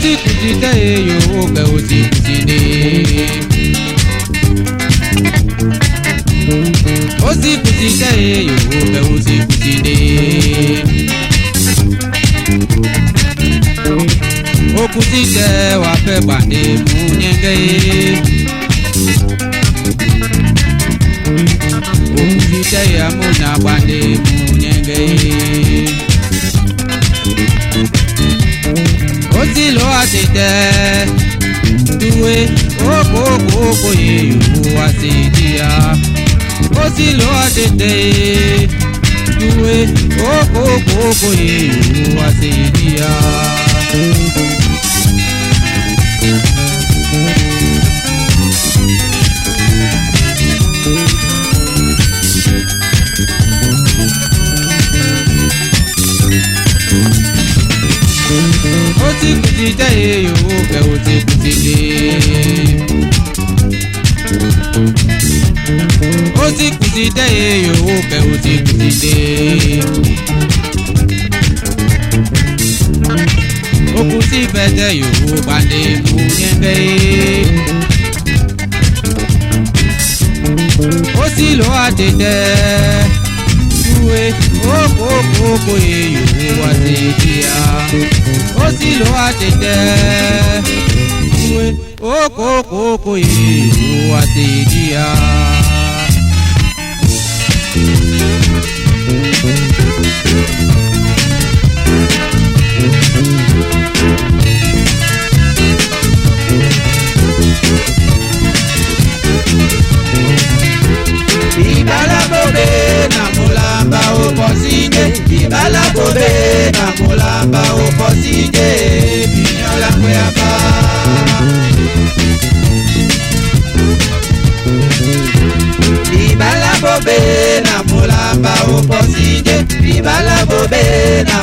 Osi kusite yo ke osi kusine. Osi kusite yo ke osi kusine. Okusite wa fe bande munyenge. Okusite ya muna bande munyenge. Osi lo atete tuwe oko ye yu asidia. Osi lo atete tuwe oko ye yu asidia. Osi kusite yo ke osi kusite. Osi kusite yo ke osi kusite. Okusi bete yo bande munyenge. Osi lo atete tuwe oko ye yo asidia. Osi lo atete tuwe oko ye yo asidia. Ibala bobe na mulamba oposide. Ibala bobe na mulamba oposide. Binyola kweaba. Ibala bobe na mulamba oposide. Ibala bobe na